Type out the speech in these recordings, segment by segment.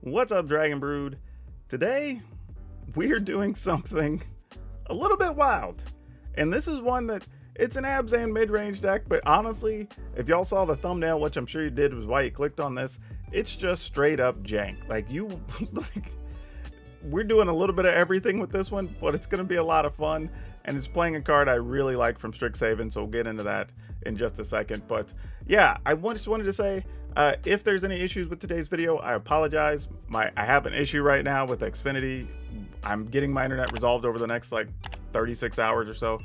What's up, Dragon Brood? Today, we're doing something a little bit wild. And this is one that, it's an ABZAN Midrange deck, but honestly, if y'all saw the thumbnail, which I'm sure you did was why you clicked on this, it's just straight up jank. We're doing a little bit of everything with this one, but it's going to be a lot of fun. And it's playing a card I really like from Strixhaven, so we'll get into that in just a second. But yeah, I just wanted to say, if there's any issues with today's video, I apologize. I have an issue right now with Xfinity. I'm getting my internet resolved over the next like 36 hours or so.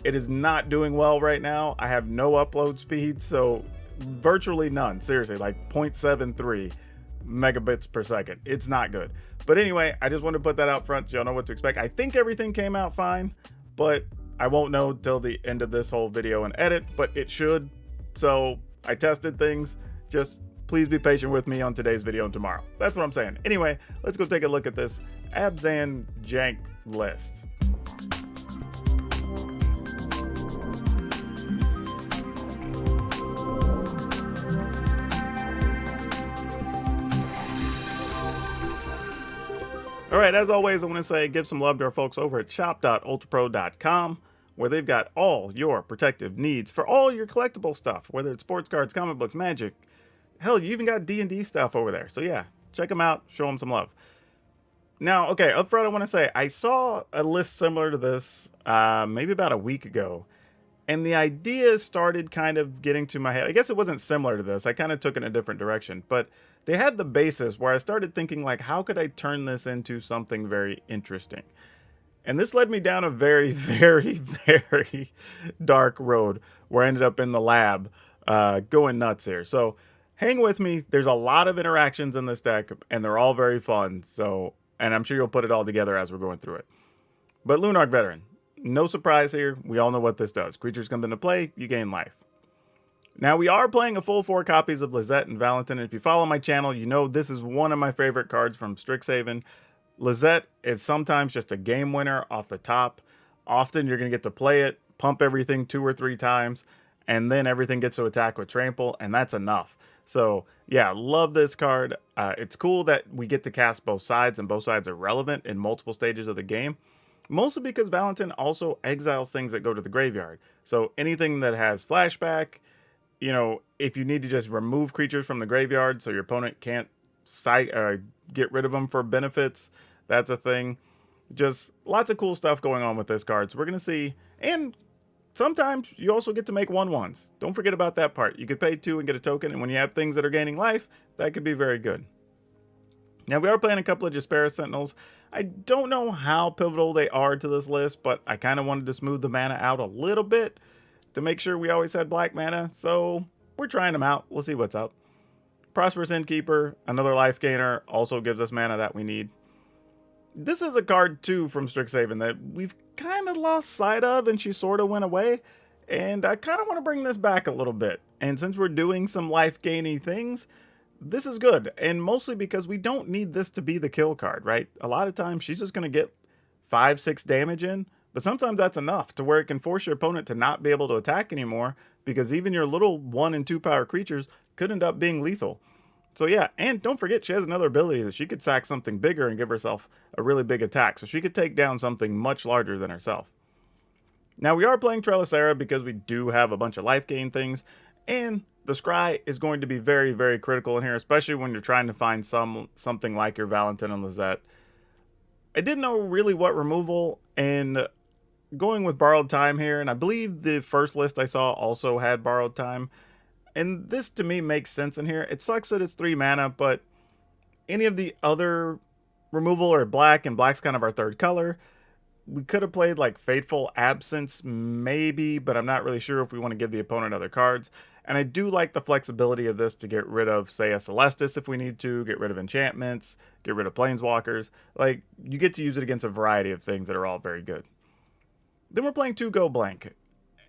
It is not doing well right now. I have no upload speed, so virtually none. Seriously, like 0.73 megabits per second. It's not good. But anyway, I just wanted to put that out front so y'all know what to expect. I think everything came out fine, but I won't know till the end of this whole video and edit, but it should. So I tested things. Just please be patient with me on today's video and tomorrow. That's what I'm saying. Anyway, let's go take a look at this ABZAN jank list. All right, as always, I want to say give some love to our folks over at shop.ultrapro.com, where they've got all your protective needs for all your collectible stuff, whether it's sports cards, comic books, magic. Hell, you even got D&D stuff over there. So yeah, check them out, show them some love. Now, okay, up front I want to say, I saw a list similar to this maybe about a week ago, and the idea started kind of getting to my head. I guess it wasn't similar to this. I kind of took it in a different direction, but they had the basis where I started thinking, like, how could I turn this into something very interesting? And this led me down a very, very, very dark road where I ended up in the lab going nuts here. So hang with me. There's a lot of interactions in this deck, and they're all very fun. So, and I'm sure you'll put it all together as we're going through it. But Lunarch Veteran, no surprise here. We all know what this does. Creatures come into play, you gain life. Now, we are playing a full 4 copies of Izzet and Valentin. And if you follow my channel, you know this is one of my favorite cards from Strixhaven. Izzet is sometimes just a game winner off the top. Often you're going to get to play it, pump everything 2 or 3 times, and then everything gets to attack with Trample, and that's enough. So yeah, love this card. It's cool that we get to cast both sides, and both sides are relevant in multiple stages of the game. Mostly because Valentin also exiles things that go to the graveyard. So anything that has flashback, you know, if you need to just remove creatures from the graveyard so your opponent can't get rid of them for benefits, that's a thing. Just lots of cool stuff going on with this card. So we're going to see, and sometimes you also get to make 1/1s. Don't forget about that part. You could pay 2 and get a token, and when you have things that are gaining life, that could be very good. Now, we are playing a couple of Jaspera Sentinels. I don't know how pivotal they are to this list, but I kind of wanted to smooth the mana out a little bit to make sure we always had black mana, so we're trying them out. We'll see what's up. Prosperous Innkeeper, another life gainer, also gives us mana that we need. This is a card, too, from Strixhaven that we've kind of lost sight of, and she sort of went away, and I kind of want to bring this back a little bit. And since we're doing some life-gaining things, this is good, and mostly because we don't need this to be the kill card, right? A lot of times, she's just going to get 5-6 damage in, but sometimes that's enough to where it can force your opponent to not be able to attack anymore, because even your little 1 and 2 power creatures could end up being lethal. So yeah, and don't forget she has another ability that she could sack something bigger and give herself a really big attack, so she could take down something much larger than herself. Now, we are playing Trelicera because we do have a bunch of life gain things, and the Scry is going to be very, very critical in here, especially when you're trying to find something like your Valentin and Izzet. I didn't know really what removal, and going with Borrowed Time here, and I believe the first list I saw also had Borrowed Time, and this to me makes sense in here. It sucks that it's 3 mana, but any of the other removal are black, and black's kind of our third color. We could have played like Fateful Absence maybe, but I'm not really sure if we want to give the opponent other cards. And I do like the flexibility of this to get rid of, say, a Celestis if we need to, get rid of enchantments, get rid of planeswalkers. Like, you get to use it against a variety of things that are all very good. Then we're playing 2 Go Blank.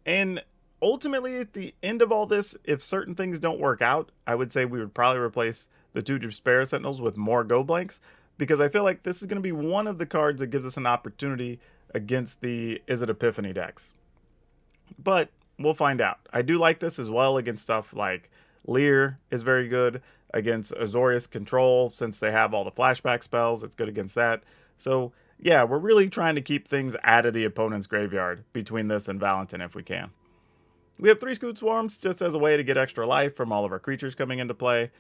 And ultimately, at the end of all this, if certain things don't work out, I would say we would probably replace the 2 Jaspera Sentinels with more Go Blanks, because I feel like this is going to be one of the cards that gives us an opportunity against the Izzet Epiphany decks. But we'll find out. I do like this as well against stuff like Lear is very good. against Azorius Control. Since they have all the flashback spells, it's good against that. So yeah, we're really trying to keep things out of the opponent's graveyard between this and Valentin if we can. We have 3 Scoot Swarms just as a way to get extra life from all of our creatures coming into play.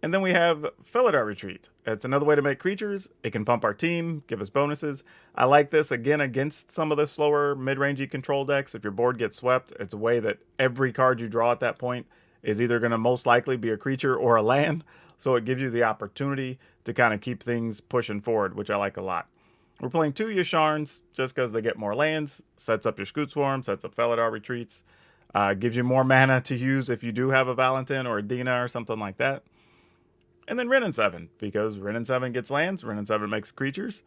And then we have Felidar Retreat. It's another way to make creatures. It can pump our team, give us bonuses. I like this, again, against some of the slower mid-rangey control decks. If your board gets swept, it's a way that every card you draw at that point is either going to most likely be a creature or a land. So it gives you the opportunity to kind of keep things pushing forward, which I like a lot. We're playing 2 Yasharns just because they get more lands, sets up your Scoot Swarm, sets up Felidar Retreats, gives you more mana to use if you do have a Valentin or a Dina or something like that. And then Wrenn and 7, because Wrenn and 7 gets lands, Wrenn and 7 makes creatures,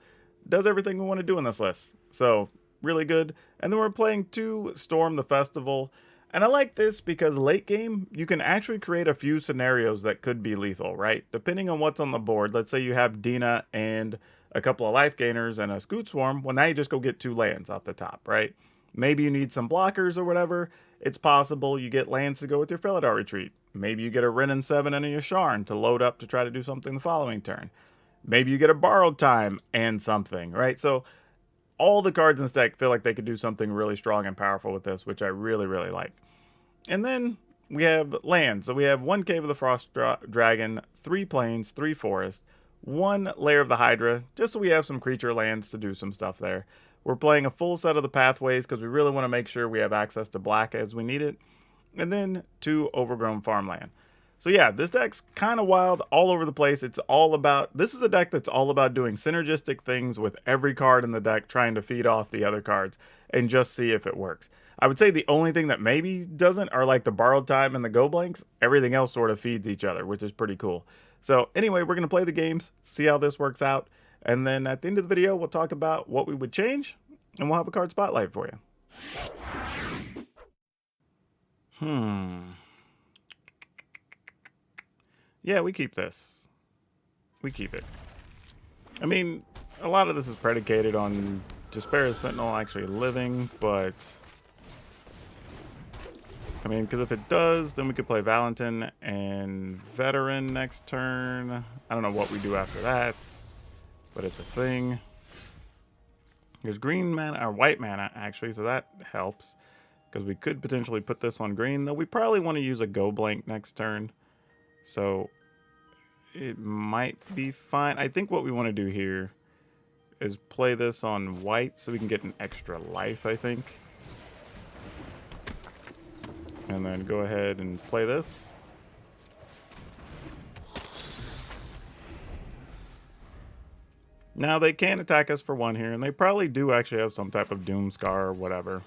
does everything we want to do in this list. So, really good. And then we're playing 2 Storm the Festival. And I like this because late game, you can actually create a few scenarios that could be lethal, right? Depending on what's on the board. Let's say you have Dina and a couple of life gainers and a Scoot Swarm. Well, now you just go get 2 lands off the top, right? Maybe you need some blockers or whatever. It's possible you get lands to go with your Felidar Retreat. Maybe you get a Wrenn and 7 and a Yasharn to load up to try to do something the following turn. Maybe you get a Borrowed Time and something, right? So all the cards in this deck feel like they could do something really strong and powerful with this, which I really, really like. And then we have lands. So we have 1 Cave of the Frost Dragon, 3 Plains, 3 Forests, 1 Lair of the Hydra, just so we have some creature lands to do some stuff there. We're playing a full set of the pathways because we really want to make sure we have access to black as we need it. And then 2 Overgrown Farmland. So yeah, this deck's kind of wild, all over the place. It's all about, this is a deck that's all about doing synergistic things with every card in the deck, trying to feed off the other cards and just see if it works. I would say the only thing that maybe doesn't are like the Borrowed Time and the Go Blanks. Everything else sort of feeds each other, which is pretty cool. So anyway, we're going to play the games, see how this works out. And then at the end of the video, we'll talk about what we would change and we'll have a card spotlight for you. Yeah, we keep this. We keep it. I mean, a lot of this is predicated on Jesper's Sentinel actually living, but I mean, because if it does, then we could play Valentin and Veteran next turn. I don't know what we do after that, but it's a thing. There's green mana, or white mana, actually, so that helps. Because we could potentially put this on green, though we probably want to use a Go Blank next turn. So it might be fine. I think what we want to do here is play this on white so we can get an extra life, I think. And then go ahead and play this. Now they can attack us for 1 here, and they probably do actually have some type of Doom Scar or whatever.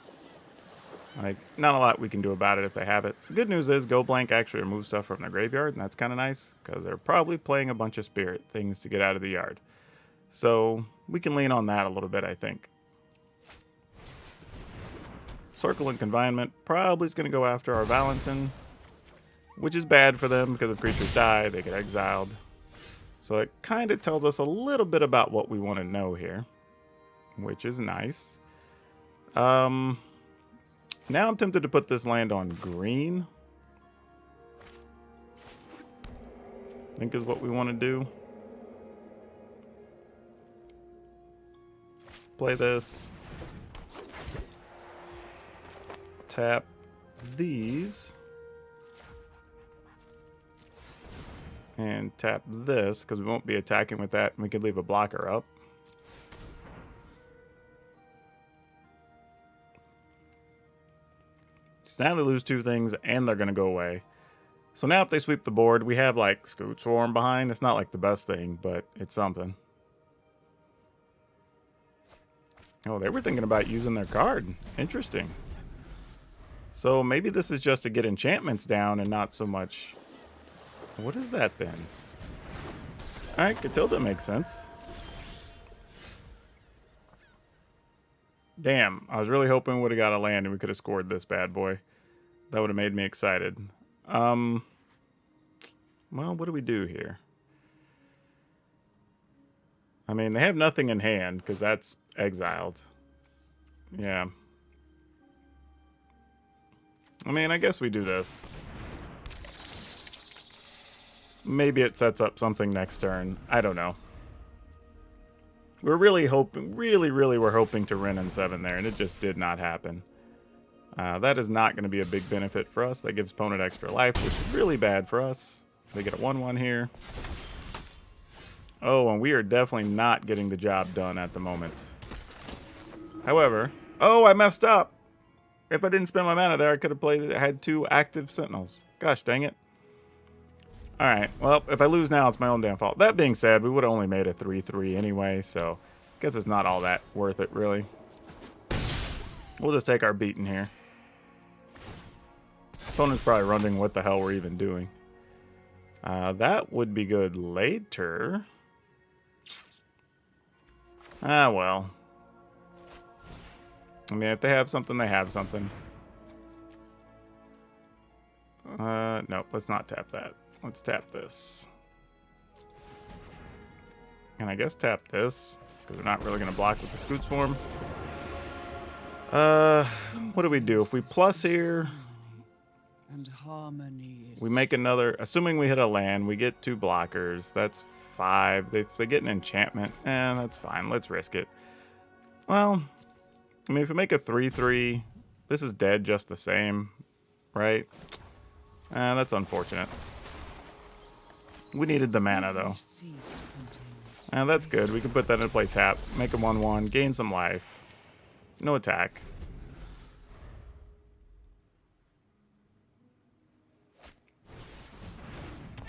Like, not a lot we can do about it if they have it. The good news is Go Blank actually removes stuff from their graveyard, and that's kind of nice, because they're probably playing a bunch of Spirit, things to get out of the yard. So we can lean on that a little bit, I think. Circle and Confinement probably is going to go after our Valentin, which is bad for them, because if creatures die, they get exiled. So it kind of tells us a little bit about what we want to know here, which is nice. Now I'm tempted to put this land on green. I think is what we want to do. Play this. Tap these. And tap this, because we won't be attacking with that, and we could leave a blocker up. So now they lose 2 things, and they're going to go away. So now if they sweep the board, we have, like, Scoot Swarm behind. It's not, like, the best thing, but it's something. Oh, they were thinking about using their card. Interesting. So maybe this is just to get enchantments down and not so much... What is that, then? Alright, Catilda makes sense. Damn, I was really hoping we would have got a land and we could have scored this bad boy. That would have made me excited. Well, what do we do here? I mean, they have nothing in hand because that's exiled. Yeah. I mean, I guess we do this. Maybe it sets up something next turn. I don't know. We're really hoping, really we're hoping to Ren in 7 there, and it just did not happen. That is not going to be a big benefit for us. That gives opponent extra life, which is really bad for us. They get a 1/1 here. Oh, and we are definitely not getting the job done at the moment. However, oh, I messed up. If I didn't spend my mana there, I could have played. I had 2 active sentinels. Gosh dang it. All right, well, if I lose now, it's my own damn fault. That being said, we would have only made a 3/3 anyway, so I guess it's not all that worth it, really. We'll just take our beating here. Opponent's probably wondering what the hell we're even doing. That would be good later. Ah, well. I mean, if they have something, they have something. Nope, let's not tap that. Let's tap this. And I guess tap this, because we're not really going to block with the Scoot Swarm. What do we do? If we plus here, we make another, assuming we hit a land, we get 2 blockers. That's 5. If they get an enchantment, that's fine. Let's risk it. Well, I mean, if we make a 3/3, this is dead just the same, right? That's unfortunate. We needed the mana, though. That's good. We can put that into play tap. Make a 1/1. Gain some life. No attack.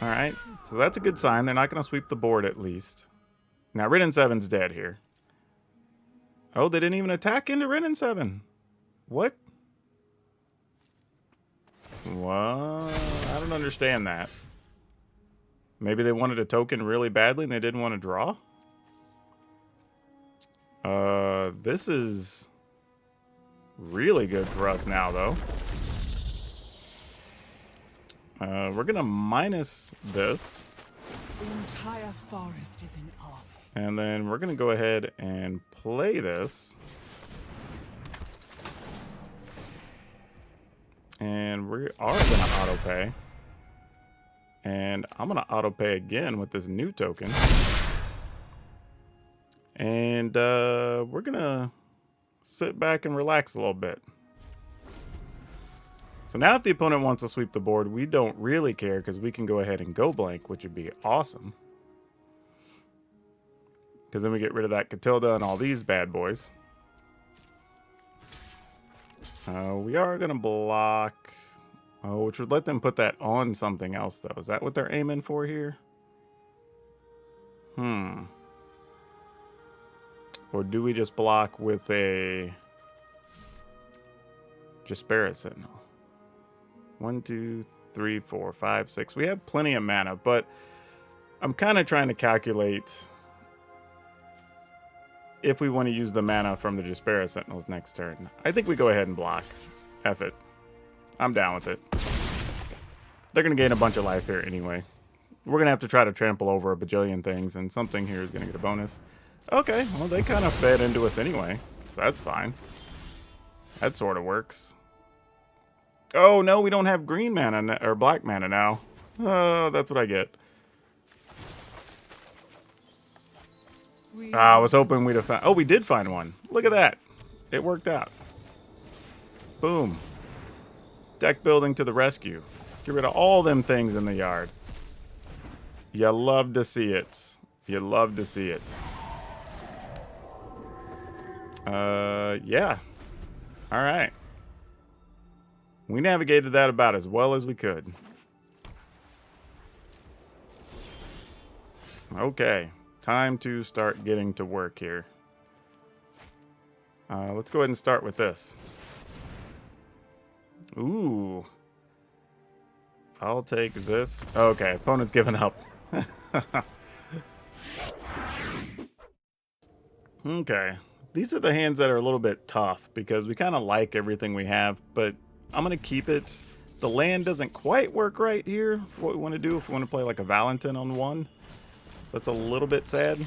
Alright. So that's a good sign. They're not going to sweep the board, at least. Now, Ren in 7's dead here. Oh, they didn't even attack into Ren in 7. What? Well, I don't understand that. Maybe they wanted a token really badly and they didn't want to draw? This is really good for us now, though. We're going to minus this. The entire forest is in awe. And then we're going to go ahead and play this. And we are going to auto pay. And I'm going to auto pay again with this new token. And we're going to sit back and relax a little bit. So now if the opponent wants to sweep the board, we don't really care because we can go ahead and go blank, which would be awesome. Because then we get rid of that Catilda and all these bad boys. We are going to block... Oh, which would let them put that on something else, though. Is that what they're aiming for here? Or do we just block with a... Jaspera Sentinel? 1, 2, 3, 4, 5, 6. We have plenty of mana, but I'm kind of trying to calculate if we want to use the mana from the Jaspera Sentinels next turn. I think we go ahead and block. F it. I'm down with it. They're going to gain a bunch of life here anyway. We're going to have to try to trample over a bajillion things, and something here is going to get a bonus. Okay, well, they kind of fed into us anyway, so that's fine. That sort of works. Oh, no, we don't have green mana, or black mana now. Oh, that's what I get. I was hoping we'd have found... Oh, we did find one. Look at that. It worked out. Boom. Deck building to the rescue. Get rid of all them things in the yard. You love to see it. You love to see it. Yeah. All right. We navigated that about as well as we could. Okay. Time to start getting to work here. Let's go ahead and start with this. Ooh. I'll take this. Okay, opponent's giving up. Okay. These are the hands that are a little bit tough because we kind of like everything we have, but I'm going to keep it. The land doesn't quite work right here for what we want to do if we want to play like a Valentin on 1. So that's a little bit sad.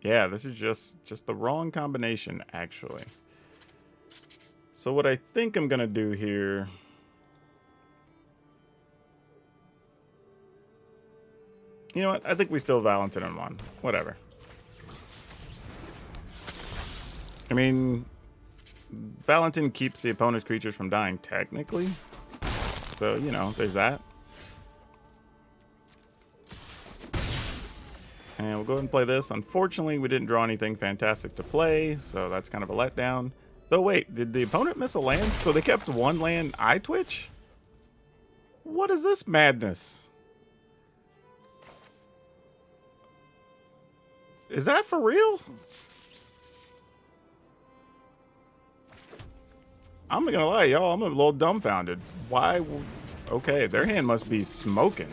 Yeah, this is just the wrong combination, actually. So what I think I'm going to do here... You know what? I think we still Valentin in one. Whatever. I mean, Valentin keeps the opponent's creatures from dying, technically. So, you know, there's that. And we'll go ahead and play this. Unfortunately, we didn't draw anything fantastic to play, so that's kind of a letdown. Though, wait, did the opponent miss a land? So they kept one land Twitch? What is this madness? Is that for real? I'm not gonna lie, y'all. I'm a little dumbfounded. Why? Okay, their hand must be smoking.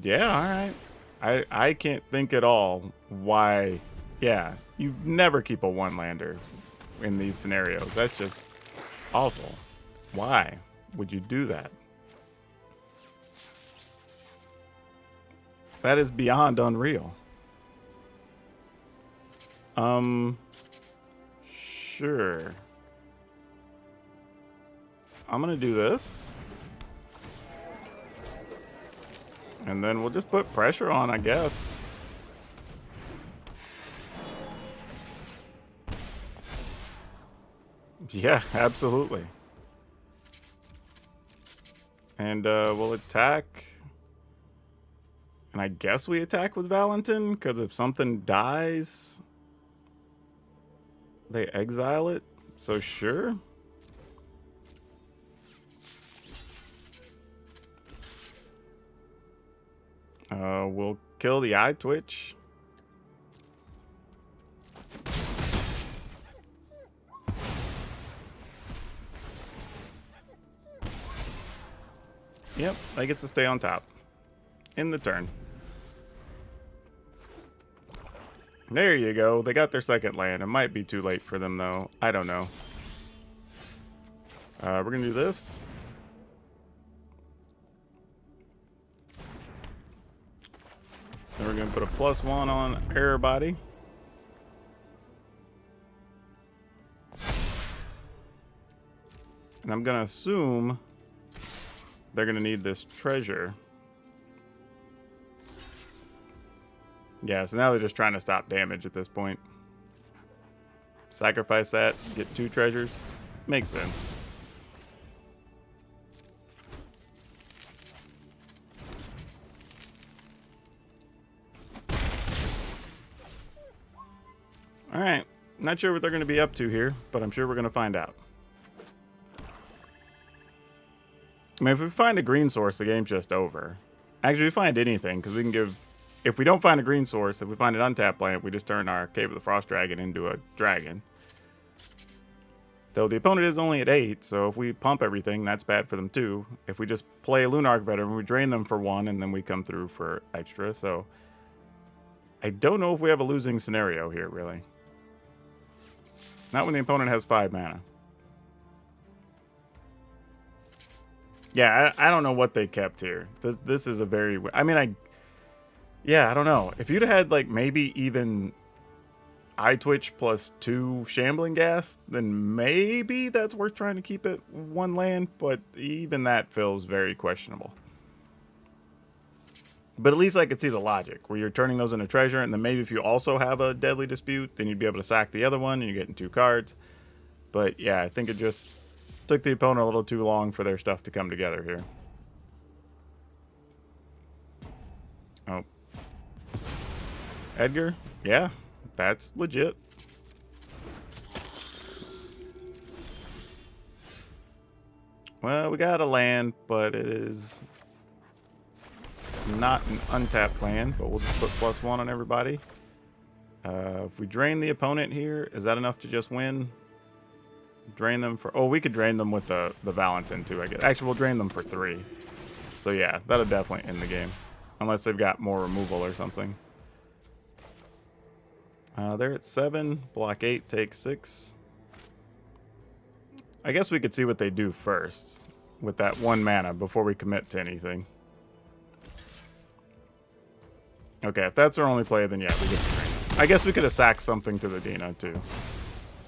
Yeah, alright. I can't think at all why. Yeah, you never keep a one-lander in these scenarios. That's just awful. Why would you do that? That is beyond unreal. Sure. I'm gonna do this. And then we'll just put pressure on, I guess. Yeah, absolutely. And we'll attack. And I guess we attack with Valentin, because if something dies, they exile it. So sure. We'll kill the Twitch. Yep, I get to stay on top. In the turn. There you go. They got their second land. It might be too late for them, though. I don't know. We're going to do this. Then we're going to put a +1 on everybody. And I'm going to assume they're going to need this treasure. Yeah, so now they're just trying to stop damage at this point. Sacrifice that, get 2 treasures. Makes sense. Alright, not sure what they're going to be up to here, but I'm sure we're going to find out. I mean, if we find a green source, the game's just over. Actually, if we find anything, because we can give... If we don't find a green source, if we find an untapped land, we just turn our Cave of the Frost Dragon into a dragon. Though the opponent is only at 8, so if we pump everything, that's bad for them too. If we just play a Lunarch Veteran, we drain them for 1, and then we come through for extra, so... I don't know if we have a losing scenario here, really. Not when the opponent has 5 mana. Yeah, I don't know what they kept here. This is a very... I mean, yeah, I don't know. If you'd had, like, maybe even Twitch plus 2 Shambling Gas, then maybe that's worth trying to keep it 1 land, but even that feels very questionable. But at least I could see the logic, where you're turning those into treasure, and then maybe if you also have a Deadly Dispute, then you'd be able to sack the other one, and you're getting 2 cards. But yeah, I think it just took the opponent a little too long for their stuff to come together here. Oh. Edgar? Yeah, that's legit. Well, we got a land, but it is not an untapped land, but we'll just put +1 on everybody. If we drain the opponent here, is that enough to just win? Drain them for... Oh, we could drain them with the Valentin, too, I guess. Actually, we'll drain them for 3. So, yeah, that'll definitely end the game. Unless they've got more removal or something. They're at 7. Block 8, take 6. I guess we could see what they do first. With that 1 mana before we commit to anything. Okay, if that's our only play, then yeah, we get to drain. I guess we could have sacked something to the Dina, too.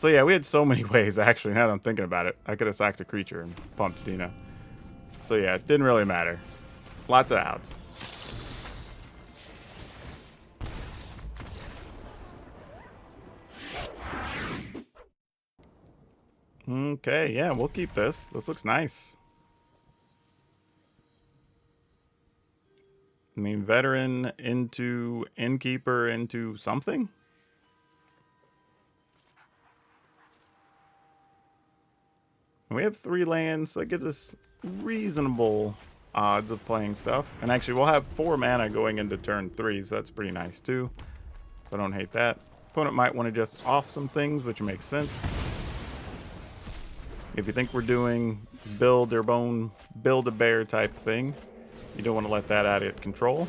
So yeah, we had so many ways, actually, now that I'm thinking about it. I could have sacked a creature and pumped Dina. So yeah, it didn't really matter. Lots of outs. Okay, yeah, we'll keep this. This looks nice. I mean, veteran into innkeeper into something? We have 3 lands, so that gives us reasonable odds of playing stuff. And actually, we'll have 4 mana going into turn 3, so that's pretty nice too. So I don't hate that. Opponent might want to just off some things, which makes sense. If you think we're doing build their bone, build a bear type thing, you don't want to let that out of control.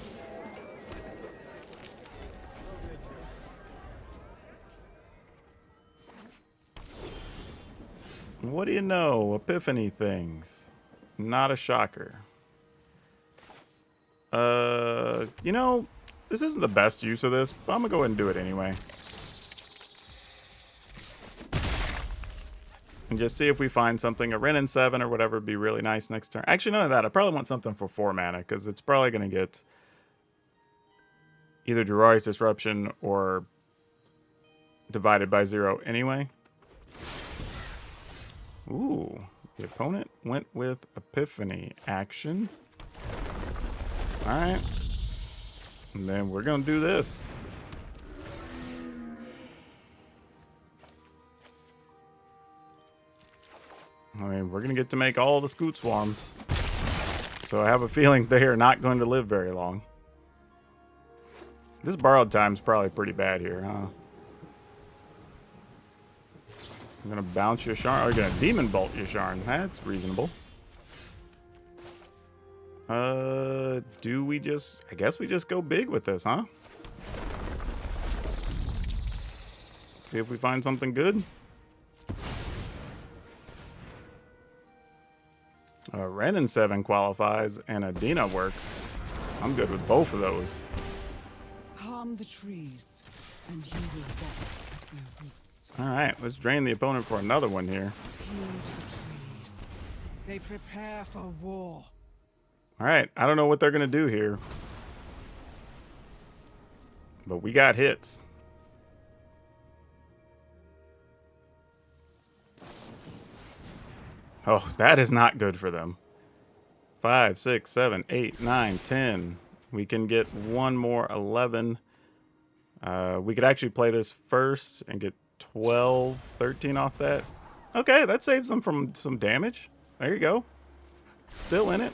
What do you know? Epiphany things. Not a shocker. You know, this isn't the best use of this, but I'm gonna go ahead and do it anyway. And just see if we find something. A Wrenn and 7 or whatever would be really nice next turn. Actually, none of that. I probably want something for 4 mana, because it's probably gonna get either Jurari's Disruption or divided by 0 anyway. Ooh, the opponent went with Epiphany action. Alright. And then we're going to do this. I mean, we're going to get to make all the Scoot Swarms. So I have a feeling they are not going to live very long. This borrowed time's probably pretty bad here, huh? I'm going to bounce Yasharn. Or you're going to Demon Bolt Yasharn. That's reasonable. Do we just... I guess we just go big with this, huh? See if we find something good. A Wrenn and 7 qualifies, and a Dina works. I'm good with both of those. Harm the trees, and you will rot at their roots. Alright, let's drain the opponent for another one here. Heed the trees. They prepare for war. Alright, I don't know what they're going to do here. But we got hits. Oh, that is not good for them. 5, 6, 7, 8, 9, 10. We can get one more, 11. We could actually play this first and get 12, 13 off that. Okay, that saves them from some damage. There you go. Still in it.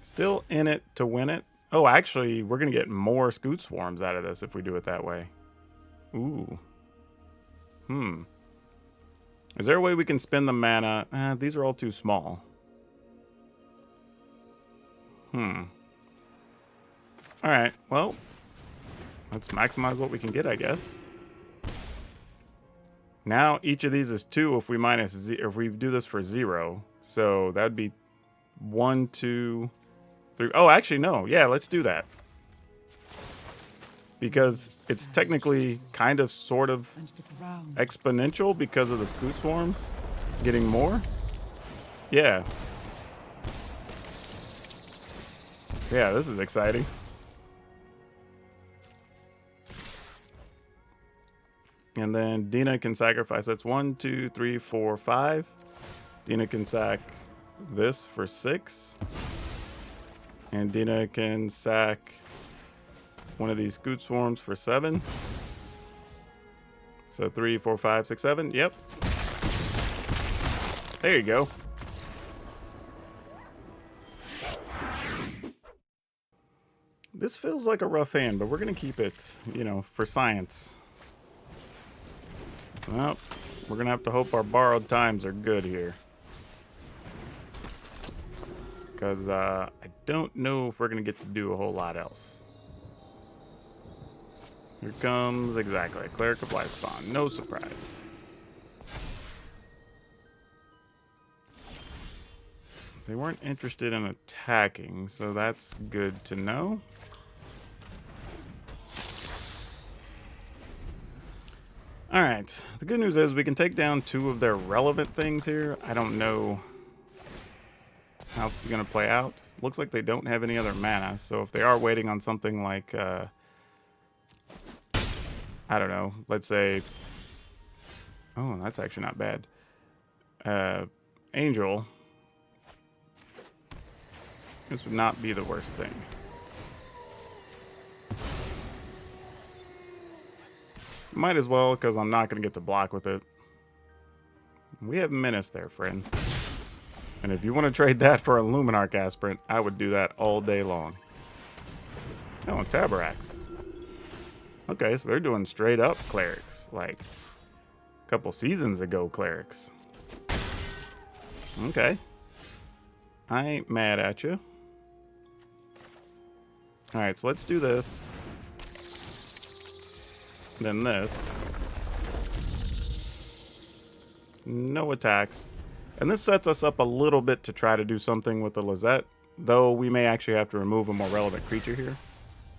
Still in it to win it. Oh, actually, we're going to get more Scoot Swarms out of this if we do it that way. Ooh. Is there a way we can spend the mana? These are all too small. Alright, well, let's maximize what we can get, I guess. Now, each of these is 2 if we if we do this for 0. So, that'd be 1, 2, 3. Oh, actually, no. Yeah, let's do that. Because it's technically kind of sort of exponential because of the Scoot Swarms getting more. Yeah. Yeah, this is exciting. And then Dina can sacrifice. That's 1, 2, 3, 4, 5. Dina can sack this for 6. And Dina can sack one of these Scoot Swarms for 7. So 3, 4, 5, 6, 7. Yep. There you go. This feels like a rough hand, but we're going to keep it, you know, for science. Well, we're going to have to hope our borrowed times are good here. Because I don't know if we're going to get to do a whole lot else. Here comes, exactly, Cleric of Lifespawn. No surprise. They weren't interested in attacking, so that's good to know. Alright, the good news is we can take down 2 of their relevant things here. I don't know how this is going to play out. Looks like they don't have any other mana, so if they are waiting on something like, I don't know, let's say, oh, that's actually not bad. Angel. This would not be the worst thing. Might as well, because I'm not going to get to block with it. We have Menace there, friend. And if you want to trade that for a Luminarch Aspirant, I would do that all day long. Oh, and Tabarax. Okay, so they're doing straight up Clerics. Like, a couple seasons ago Clerics. Okay. I ain't mad at you. Alright, so let's do this. Then this. No attacks. And this sets us up a little bit to try to do something with the Lizzet, though we may actually have to remove a more relevant creature here.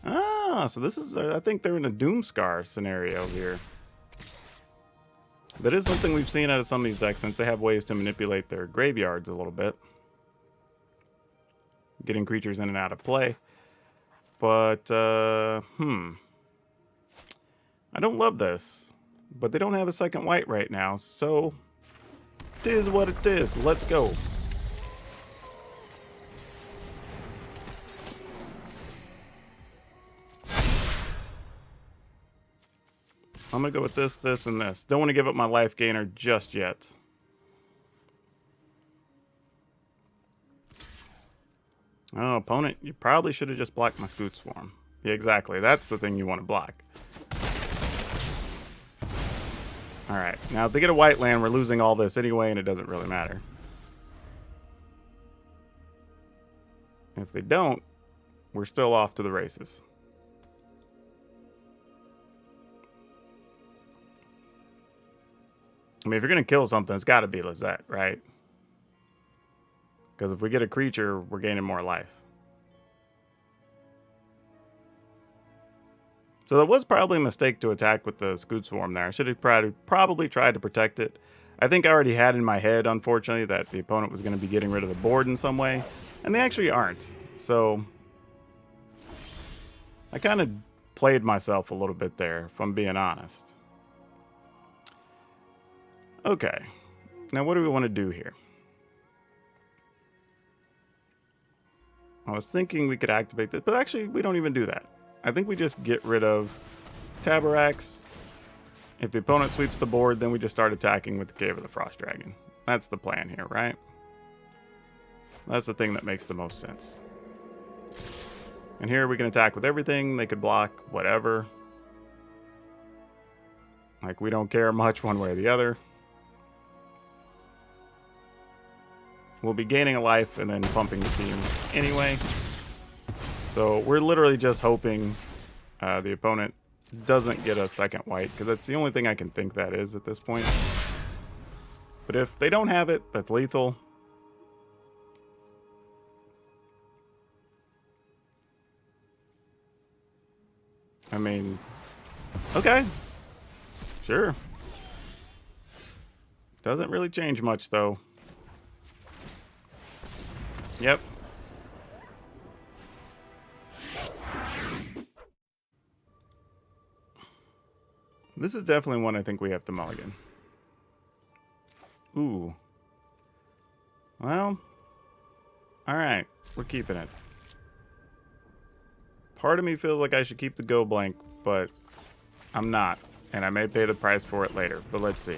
Ah, so this is, I think they're in a Doomscar scenario here. That is something we've seen out of some of these decks, since they have ways to manipulate their graveyards a little bit. Getting creatures in and out of play. But, I don't love this, but they don't have a second white right now, so it is what it is. Let's go. I'm going to go with this, this, and this. Don't want to give up my life gainer just yet. Oh, opponent, you probably should have just blocked my Scoot Swarm. Yeah, exactly. That's the thing you want to block. Alright, now if they get a white land, we're losing all this anyway, and it doesn't really matter. If they don't, we're still off to the races. I mean, if you're going to kill something, it's got to be Lizzet, right? Because if we get a creature, we're gaining more life. So that was probably a mistake to attack with the Scoot Swarm there. I should have probably tried to protect it. I think I already had in my head, unfortunately, that the opponent was going to be getting rid of the board in some way. And they actually aren't. So I kind of played myself a little bit there, if I'm being honest. Okay. Now what do we want to do here? I was thinking we could activate this, but actually we don't even do that. I think we just get rid of Tabarax. If the opponent sweeps the board, then we just start attacking with the Cave of the Frost Dragon. That's the plan here, right? That's the thing that makes the most sense. And here we can attack with everything. They could block whatever. Like, we don't care much one way or the other. We'll be gaining a life and then pumping the team anyway. So we're literally just hoping the opponent doesn't get a second white, because that's the only thing I can think that is at this point. But if they don't have it, that's lethal. I mean, okay. Sure. Doesn't really change much, though. Yep. This is definitely one I think we have to mulligan. Ooh. Well. Alright. We're keeping it. Part of me feels like I should keep the go blank, but I'm not. And I may pay the price for it later, but let's see.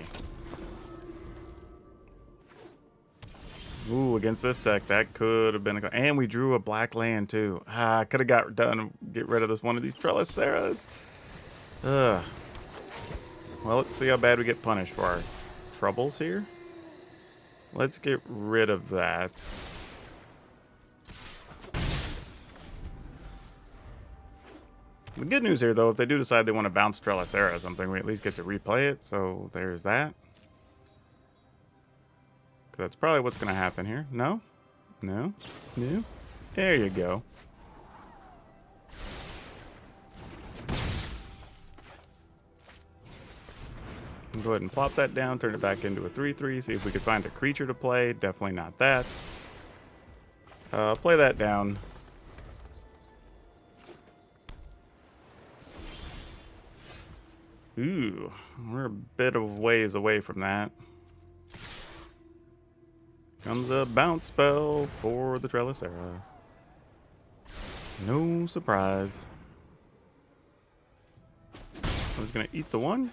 Ooh, against this deck, that could have been a... And we drew a black land, too. Ah, I could have got done and get rid of this one of these Trelliceras. Ugh. Well, let's see how bad we get punished for our troubles here. Let's get rid of that. The good news here, though, if they do decide they want to bounce Trellicera or something, we at least get to replay it, so there's that. That's probably what's going to happen here. No? No? No? There you go. Go ahead and plop that down, turn it back into a 3/3. See if we could find a creature to play. Definitely not that. Play that down. Ooh, we're a bit of ways away from that. Comes a bounce spell for the Trellisera. No surprise. I was gonna eat the one.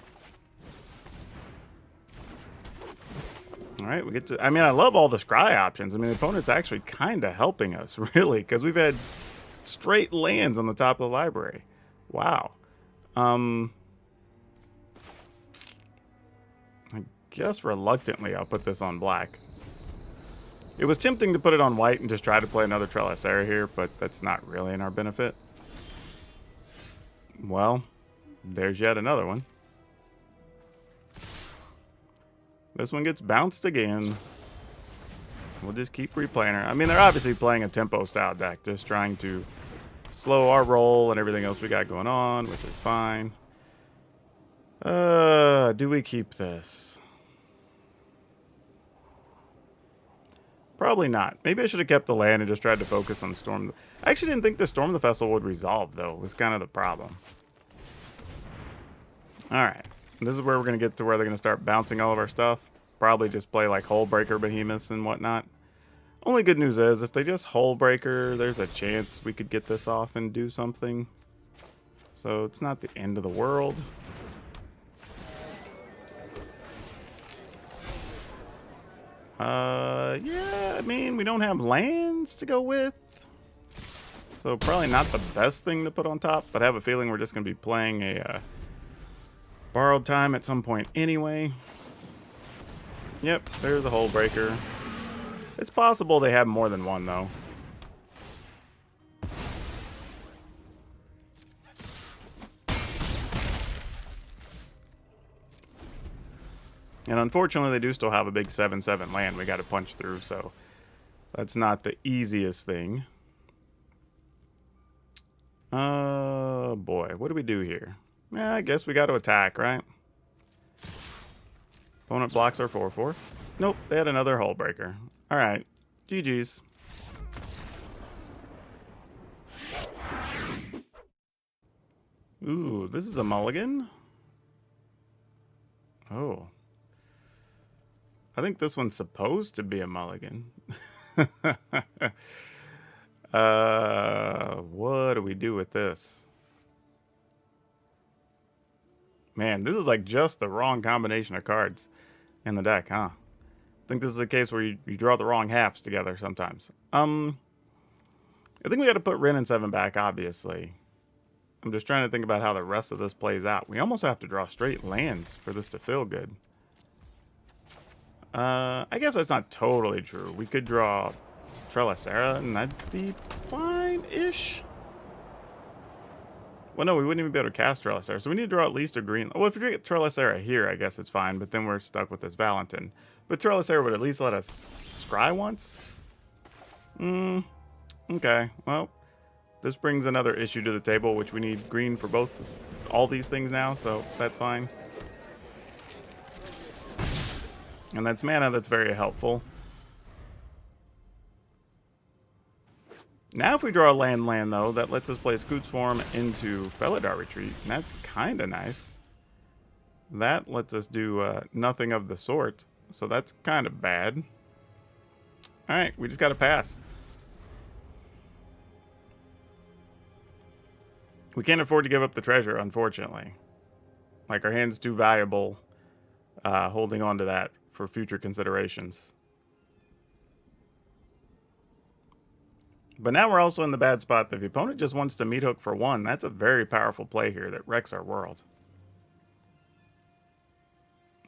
Alright, we get to... I mean, I love all the scry options. I mean, the opponent's actually kind of helping us, really, because we've had straight lands on the top of the library. Wow. I guess reluctantly I'll put this on black. It was tempting to put it on white and just try to play another Trellisera here, but that's not really in our benefit. Well, there's yet another one. This one gets bounced again. We'll just keep replaying her. I mean, they're obviously playing a tempo-style deck, just trying to slow our roll and everything else we got going on, which is fine. Do we keep this? Probably not. Maybe I should have kept the land and just tried to focus on Storm. I actually didn't think the Storm the Vessel would resolve, though. It was kind of the problem. Alright. This is where we're going to get to where they're going to start bouncing all of our stuff. Probably just play like Hullbreaker Behemoths and whatnot. Only good news is, if they just Hullbreaker, there's a chance we could get this off and do something. So it's not the end of the world. Yeah, I mean, we don't have lands to go with. So probably not the best thing to put on top, but I have a feeling we're just going to be playing a Borrowed Time at some point anyway. Yep, there's the Hullbreaker. It's possible they have more than one, though. And unfortunately, they do still have a big 7/7 land we got to punch through, so that's not the easiest thing. Boy, what do we do here? Yeah, I guess we got to attack, right? Opponent blocks our 4/4. Nope, they had another Hullbreaker. All right, GG's. Ooh, this is a mulligan. Oh. I think this one's supposed to be a mulligan. What do we do with this? Man, this is like just the wrong combination of cards in the deck, huh? I think this is a case where you draw the wrong halves together sometimes. I think we got to put Wrenn and 7 back, obviously. I'm just trying to think about how the rest of this plays out. We almost have to draw straight lands for this to feel good. I guess that's not totally true. We could draw Trellisera and that'd be fine-ish. Well, no, we wouldn't even be able to cast Trellisera, so we need to draw at least a green. Well, if we get Trellisera here, I guess it's fine, but then we're stuck with this Valentin. But Trellisera would at least let us scry once? Okay, well, this brings another issue to the table, which we need green for all these things now, so that's fine. And that's mana that's very helpful. Now if we draw a land, though, that lets us play Scoot Swarm into Felidar Retreat, and that's kind of nice. That lets us do nothing of the sort, so that's kind of bad. Alright, we just got to pass. We can't afford to give up the treasure, unfortunately. Like, our hand's too valuable holding on to that for future considerations. But now we're also in the bad spot that if the opponent just wants to meat hook for 1, that's a very powerful play here that wrecks our world.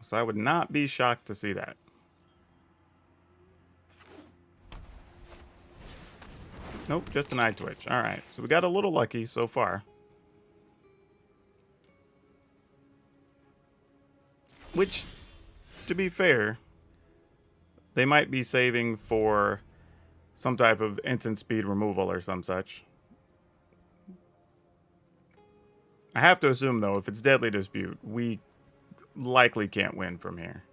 So I would not be shocked to see that. Nope, just an eye twitch. Alright, so we got a little lucky so far. Which, to be fair, they might be saving for some type of instant speed removal or some such. I have to assume, though, if it's Deadly Dispute, we likely can't win from here.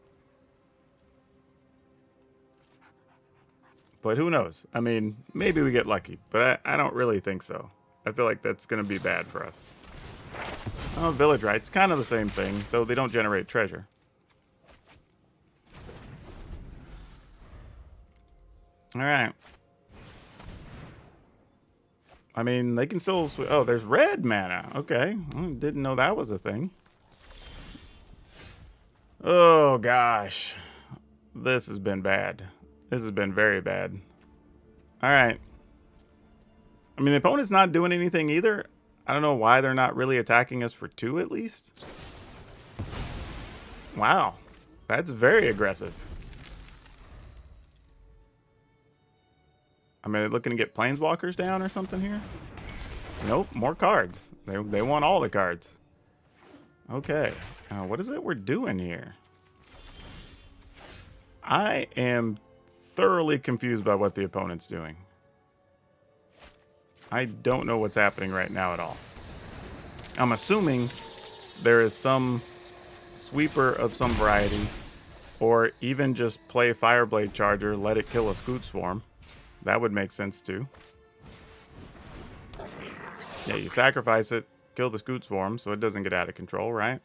But who knows? I mean, maybe we get lucky, but I don't really think so. I feel like that's going to be bad for us. Oh, Village Rites, kind of the same thing, though they don't generate treasure. All right. I mean, they can still... Oh, there's red mana. Okay. Didn't know that was a thing. Oh, gosh. This has been bad. This has been very bad. All right. I mean, the opponent's not doing anything either. I don't know why they're not really attacking us for 2 at least. Wow. That's very aggressive. I mean, looking to get Planeswalkers down or something here? Nope, more cards. They want all the cards. Okay. What is it we're doing here? I am thoroughly confused by what the opponent's doing. I don't know what's happening right now at all. I'm assuming there is some sweeper of some variety, or even just play Fireblade Charger, let it kill a Scoot Swarm. That would make sense too. Yeah, you sacrifice it, kill the Scoot Swarm so it doesn't get out of control, right?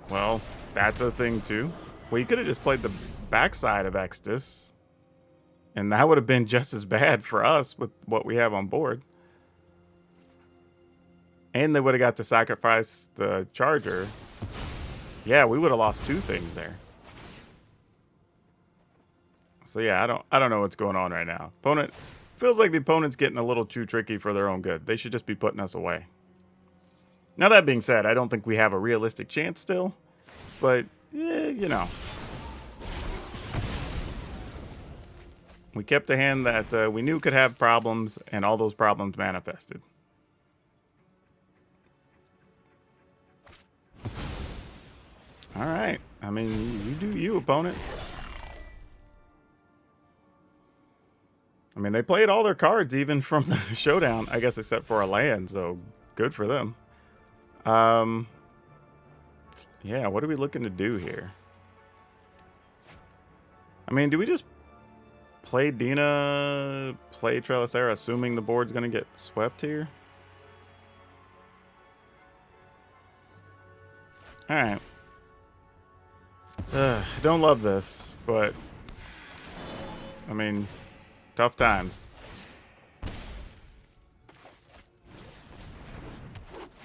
Well, that's a thing too. Well, you could have just played the backside of Extus, and that would have been just as bad for us with what we have on board. And they would have got to sacrifice the Charger. Yeah, we would have lost 2 things there. So yeah, I don't know what's going on right now. Opponent feels like the opponent's getting a little too tricky for their own good. They should just be putting us away. Now that being said, I don't think we have a realistic chance still, but yeah, you know. We kept a hand that we knew could have problems, and all those problems manifested. All right. I mean, you do you, opponent. I mean, they played all their cards, even from the showdown, I guess, except for a land, so good for them. Yeah, what are we looking to do here? I mean, do we just play Dina, play Trelicera, assuming the board's going to get swept here? All right. I don't love this, but I mean, tough times.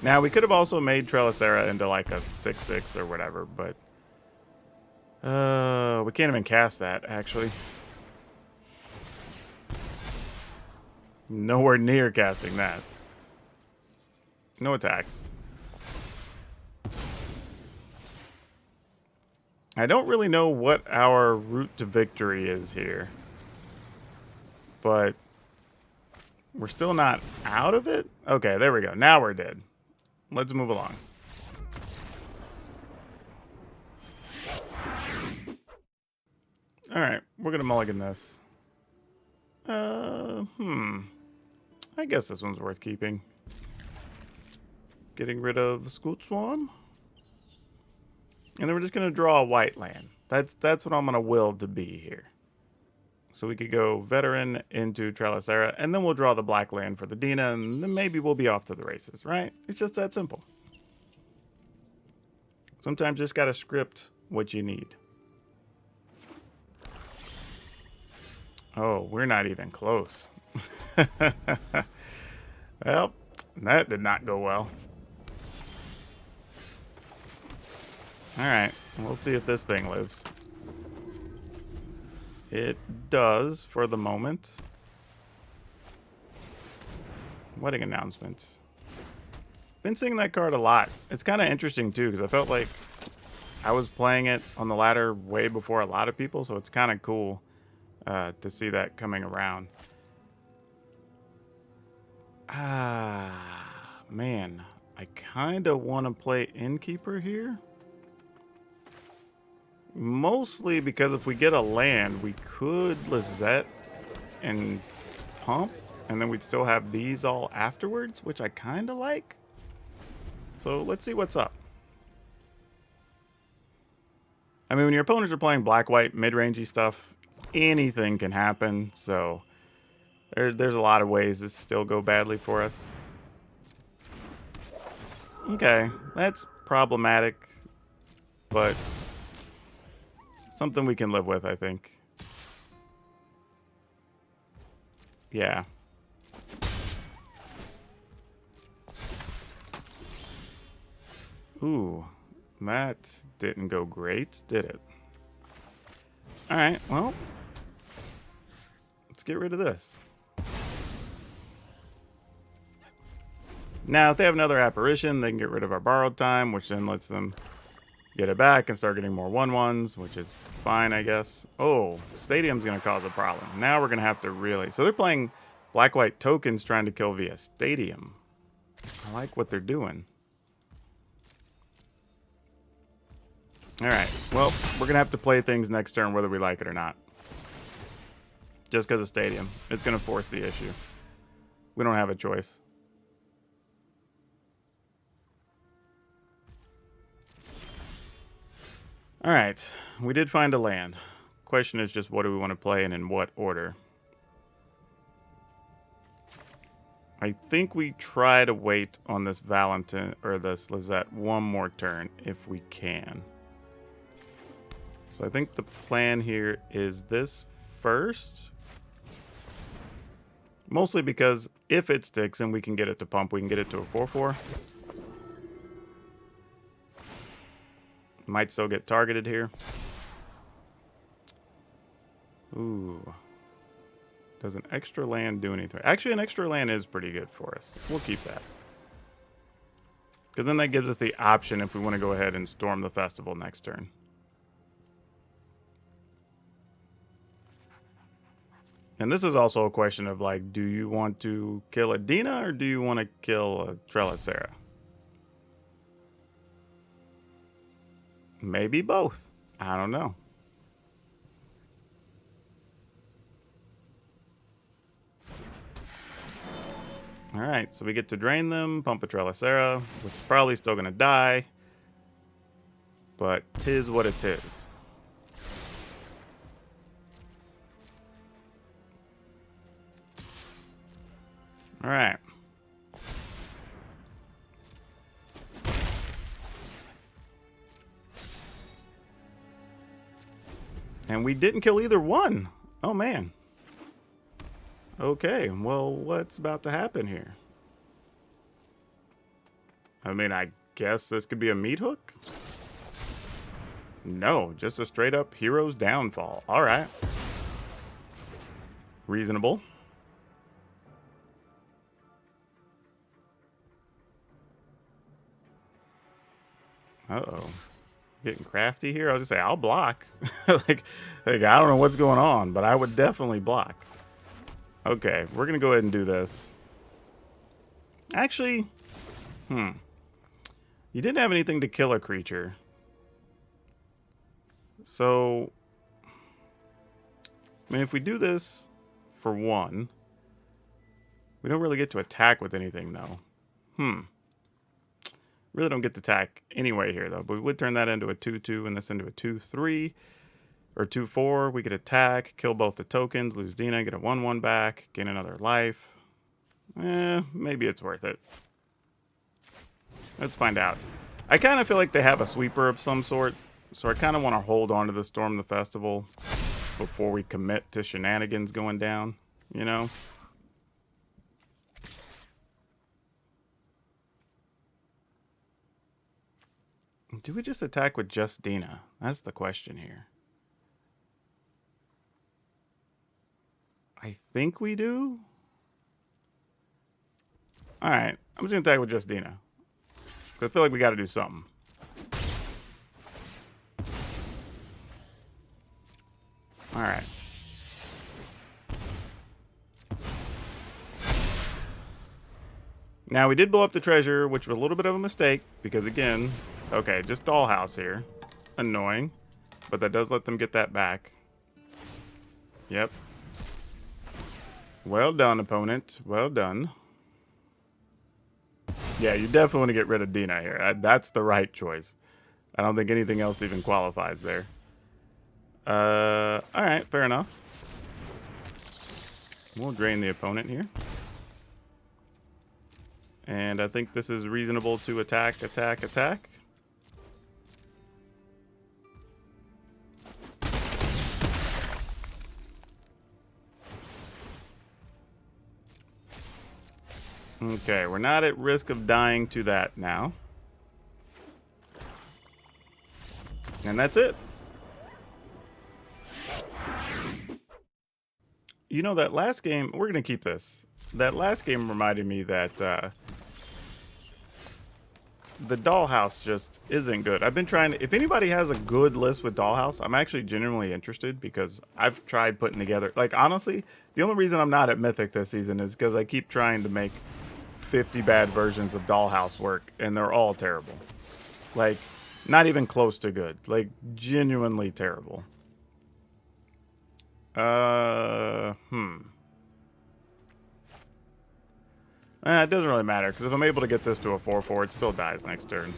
Now, we could have also made Trelicera into like a 6/6 or whatever, but we can't even cast that, actually. Nowhere near casting that. No attacks. I don't really know what our route to victory is here, but we're still not out of it? Okay, there we go. Now we're dead. Let's move along. Alright, we're gonna mulligan this. I guess this one's worth keeping. Getting rid of Scoot Swarm. And then we're just gonna draw a white land. That's what I'm gonna will to be here. So we could go Veteran into Trelicera, and then we'll draw the black land for the Dina, and then maybe we'll be off to the races, right? It's just that simple. Sometimes you just gotta script what you need. Oh, we're not even close. Well, that did not go well. Alright, we'll see if this thing lives. It does for the moment. Wedding announcements. Been seeing that card a lot. It's kind of interesting too, because I felt like I was playing it on the ladder way before a lot of people, so it's kind of cool to see that coming around. Man, I kind of want to play Innkeeper here. Mostly because if we get a land, we could Lizette and pump. and then we'd still have these all afterwards, which I kind of like. So let's see what's up. I mean, when your opponents are playing black-white mid-rangey stuff, anything can happen. So there's a lot of ways this still go badly for us. Okay, that's problematic, but something we can live with, I think. Yeah. Ooh, that didn't go great, did it? Alright, well, let's get rid of this. Now, if they have another apparition, they can get rid of our borrowed time, which then lets them get it back and start getting more 1/1s, which is fine, I guess. Oh, Stadium's going to cause a problem. Now we're going to have to really... So they're playing black-white tokens trying to kill via Stadium. I like what they're doing. Alright, well, we're going to have to play things next turn whether we like it or not. Just because of Stadium. It's going to force the issue. We don't have a choice. Alright, we did find a land. Question is just what do we want to play and in what order? I think we try to wait on this Valentin or this Lizette one more turn if we can. So I think the plan here is this first. Mostly because if it sticks and we can get it to pump, we can get it to a 4/4. Might still get targeted here. Ooh. Does an extra land do anything? Actually, an extra land is pretty good for us. We'll keep that. Because then that gives us the option if we want to go ahead and storm the festival next turn. And this is also a question of, like, do you want to kill a Dina or do you want to kill a Trelicera? Maybe both. I don't know. Alright, so we get to drain them, pump a Trelicera, which is probably still going to die. But 'tis what it is. Alright. And we didn't kill either one. Oh, man. Okay, well, what's about to happen here? I mean, I guess this could be a meat hook? No, just a straight up hero's downfall. All right. Reasonable. Uh-oh. Getting crafty here. I was just say I'll block. like I don't know what's going on, but I would definitely block. Okay, we're gonna go ahead and do this. Actually, you didn't have anything to kill a creature, so I mean, if we do this for one, we don't really get to attack with anything though. Really don't get to attack anyway here, though. But we would turn that into a 2/2 and this into a 2/3. Or 2/4. We could attack, kill both the tokens, lose Dina, get a 1/1 back, gain another life. Maybe it's worth it. Let's find out. I kind of feel like they have a sweeper of some sort. So I kind of want to hold on to the Storm the Festival before we commit to shenanigans going down, you know? Do we just attack with just Dina? That's the question here. I think we do. Alright, I'm just going to attack with just Dina. Because I feel like we got to do something. Alright. Now, we did blow up the treasure, which was a little bit of a mistake. Because, again... Okay, just Dollhouse here. Annoying. But that does let them get that back. Yep. Well done, opponent. Well done. Yeah, you definitely want to get rid of Dina here. That's the right choice. I don't think anything else even qualifies there. Alright, fair enough. We'll drain the opponent here. And I think this is reasonable to attack, attack, attack. Okay, we're not at risk of dying to that now. And that's it. You know, that last game, we're going to keep this. That last game reminded me that the Dollhouse just isn't good. I've been trying to, if anybody has a good list with Dollhouse, I'm actually genuinely interested because I've tried putting together, like, honestly, the only reason I'm not at Mythic this season is because I keep trying to make 50 bad versions of Dollhouse work, and they're all terrible. Like, not even close to good. Like, genuinely terrible. It doesn't really matter, because if I'm able to get this to a 4/4, it still dies next turn.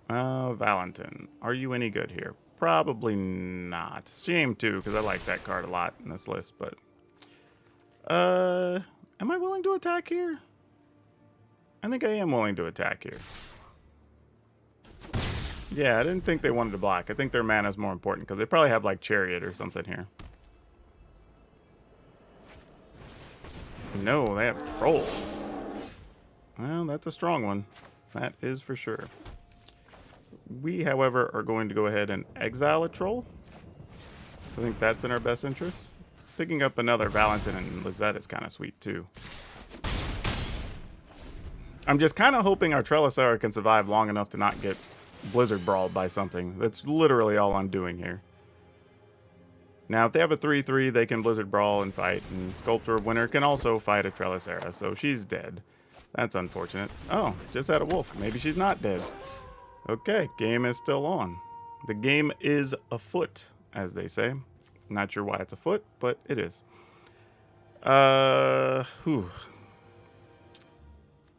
Valentin. Are you any good here? Probably not. Shame, too, because I like that card a lot in this list, but... am I willing to attack here? I think I am willing to attack here. Yeah, I didn't think they wanted to block. I think their mana is more important, because they probably have, like, Chariot or something here. No, they have Troll. Well, that's a strong one. That is for sure. We, however, are going to go ahead and exile a Troll. I think that's in our best interest. Picking up another Valentin and Lizette is kind of sweet, too. I'm just kind of hoping our Trellisera can survive long enough to not get Blizzard Brawled by something. That's literally all I'm doing here. Now, if they have a 3/3, they can Blizzard Brawl and fight, and Sculptor of Winter can also fight a Trellisera, so she's dead. That's unfortunate. Oh, just had a wolf. Maybe she's not dead. Okay, game is still on. The game is afoot, as they say. Not sure why it's afoot, but it is.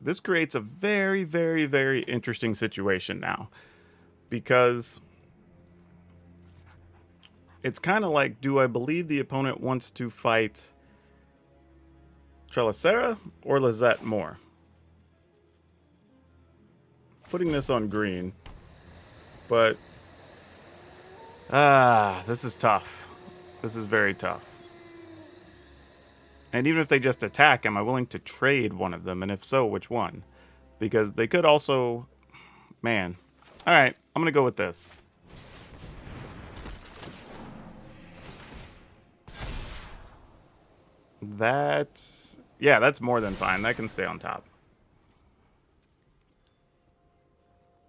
This creates a very, very, very interesting situation now. Because... it's kind of like, do I believe the opponent wants to fight Trellisera or Lizette more? Putting this on green. But, this is tough. This is very tough. And even if they just attack, am I willing to trade one of them? And if so, which one? Because they could also... man. Alright, I'm going to go with this. That's... yeah, that's more than fine. That can stay on top.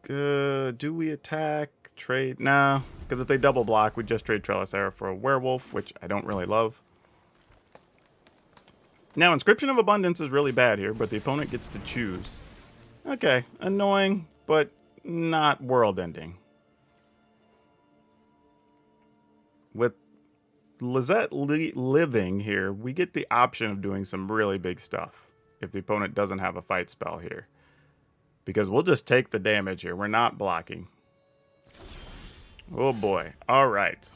Good. Do we attack? Trade? Nah, because if they double block, we just trade Trellisera for a Werewolf, which I don't really love. Now, Inscription of Abundance is really bad here, but the opponent gets to choose. Okay, annoying, but not world-ending. With Lizette living here, we get the option of doing some really big stuff if the opponent doesn't have a fight spell here. Because we'll just take the damage here. We're not blocking. Oh boy. All right.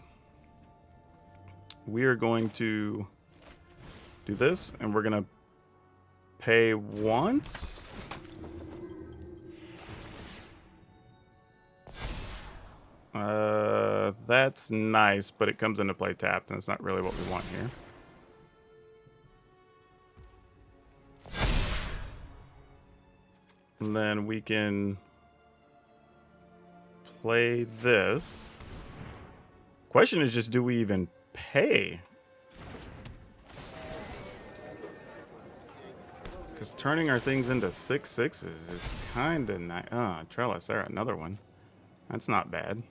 We are going to do this, and we're going to pay once. That's nice, but it comes into play tapped, and it's not really what we want here. And then we can play this. Question is just, do we even pay? Because turning our things into 6/6s is kind of nice. Oh, Trellisera, another one. That's not bad.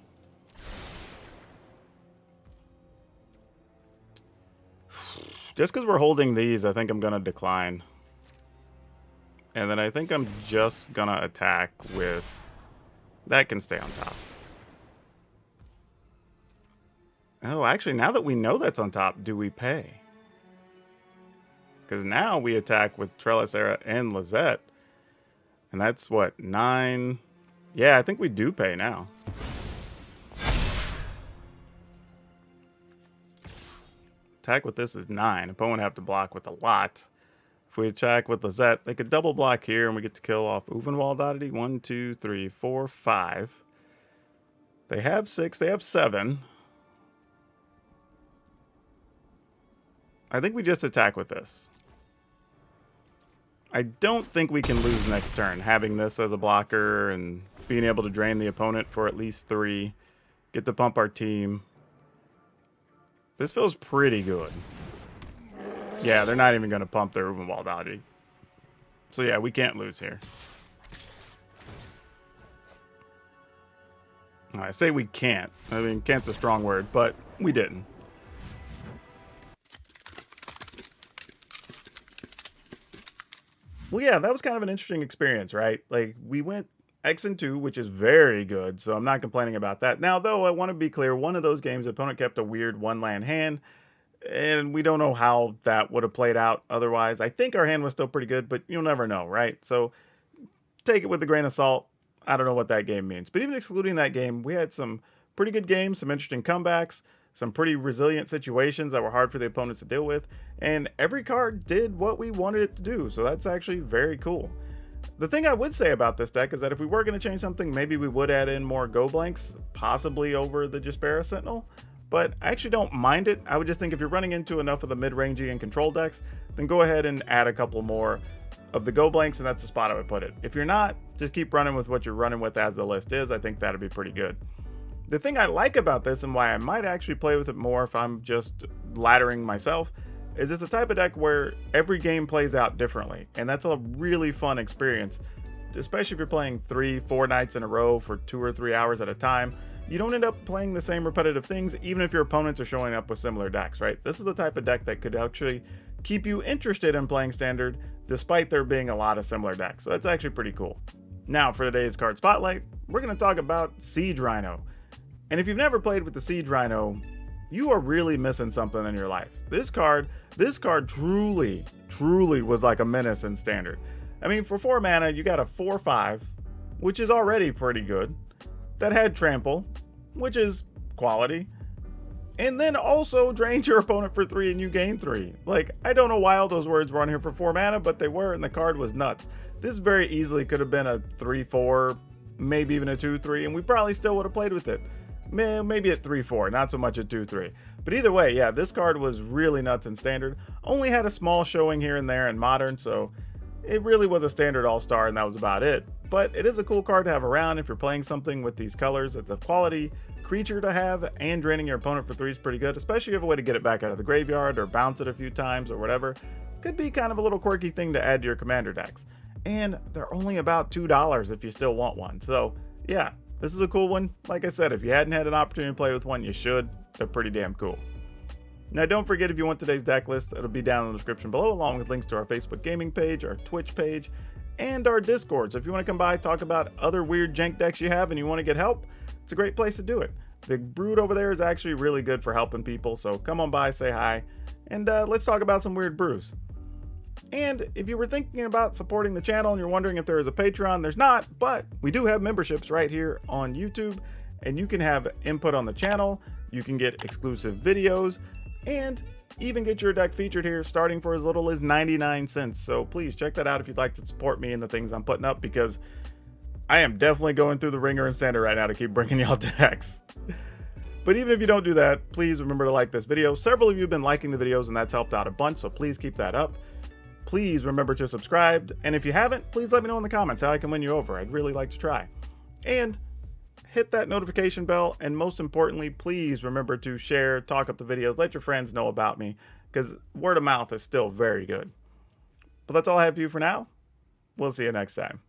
Just because we're holding these, I think I'm going to decline. And then I think I'm just going to attack with... that can stay on top. Oh, actually, now that we know that's on top, do we pay? because now we attack with Trellis Era and Lizette. And that's what, 9? Yeah, I think we do pay now. Attack with this is 9. Opponent have to block with a lot. If we attack with Lizette, they could double block here and we get to kill off Uvenwald Oddity. 1, 2, 3, 4, 5. They have 6, they have 7. I think we just attack with this. I don't think we can lose next turn, having this as a blocker and being able to drain the opponent for at least 3. Get to pump our team. This feels pretty good. Yeah, they're not even going to pump their Uvenwald Oddity. So yeah, we can't lose here. I say we can't. I mean, can't's a strong word, but we didn't. Well, yeah, that was kind of an interesting experience, right? Like, we went X and 2, which is very good, so I'm not complaining about that. Now, though, I want to be clear, one of those games, the opponent kept a weird one-land hand, and we don't know how that would have played out otherwise. I think our hand was still pretty good, but you'll never know, right? So, take it with a grain of salt. I don't know what that game means. But even excluding that game, we had some pretty good games, some interesting comebacks, some pretty resilient situations that were hard for the opponents to deal with, and every card did what we wanted it to do, so that's actually very cool. The thing I would say about this deck is that if we were going to change something, maybe we would add in more Go Blanks, possibly over the Jaspera Sentinel, but I actually don't mind it. I would just think if you're running into enough of the mid-rangey and control decks, then go ahead and add a couple more of the Go Blanks, and that's the spot I would put it. If you're not, just keep running with what you're running with as the list is. I think that'd be pretty good. The thing I like about this and why I might actually play with it more if I'm just laddering myself is it's the type of deck where every game plays out differently, and that's a really fun experience, especially if you're playing 3-4 nights in a row for 2 or 3 hours at a time. You don't end up playing the same repetitive things even if your opponents are showing up with similar decks, right? This is the type of deck that could actually keep you interested in playing Standard despite there being a lot of similar decks, so that's actually pretty cool. Now for today's card spotlight, we're going to talk about Siege Rhino. And if you've never played with the Siege Rhino, you are really missing something in your life. This card truly was like a menace in Standard. I mean, for 4 mana, you got a 4/5, which is already pretty good, that had Trample, which is quality, and then also drained your opponent for 3 and you gain 3. Like, I don't know why all those words were on here for 4 mana, but they were, and the card was nuts. This very easily could have been a 3/4, maybe even a 2/3, and we probably still would have played with it. Maybe at 3/4, not so much at 2/3. But either way, yeah, this card was really nuts in Standard. Only had a small showing here and there in Modern, so it really was a Standard all-star, and that was about it. But it is a cool card to have around if you're playing something with these colors. It's a quality creature to have, and draining your opponent for 3 is pretty good, especially if you have a way to get it back out of the graveyard or bounce it a few times or whatever. Could be kind of a little quirky thing to add to your commander decks. And they're only about $2 if you still want one. So, yeah. This is a cool one. Like I said, if you hadn't had an opportunity to play with one, you should. They're pretty damn cool. Now, don't forget, if you want today's deck list, it'll be down in the description below, along with links to our Facebook gaming page, our Twitch page, and our Discord. So if you want to come by, talk about other weird jank decks you have, and you want to get help, it's a great place to do it. The Brood over there is actually really good for helping people, so come on by, say hi, and let's talk about some weird brews. And if you were thinking about supporting the channel and you're wondering if there is a Patreon, there's not, but we do have memberships right here on YouTube, and you can have input on the channel, you can get exclusive videos, and even get your deck featured here starting for as little as 99 cents. So please check that out if you'd like to support me in the things I'm putting up, because I am definitely going through the ringer and Standard right now to keep bringing y'all decks. But even if you don't do that, please remember to like this video. Several of you have been liking the videos, and that's helped out a bunch, so please keep that up. Please remember to subscribe, and if you haven't, please let me know in the comments how I can win you over. I'd really like to try. And hit that notification bell, and most importantly, please remember to share, talk up the videos, let your friends know about me, because word of mouth is still very good. But that's all I have for you for now. We'll see you next time.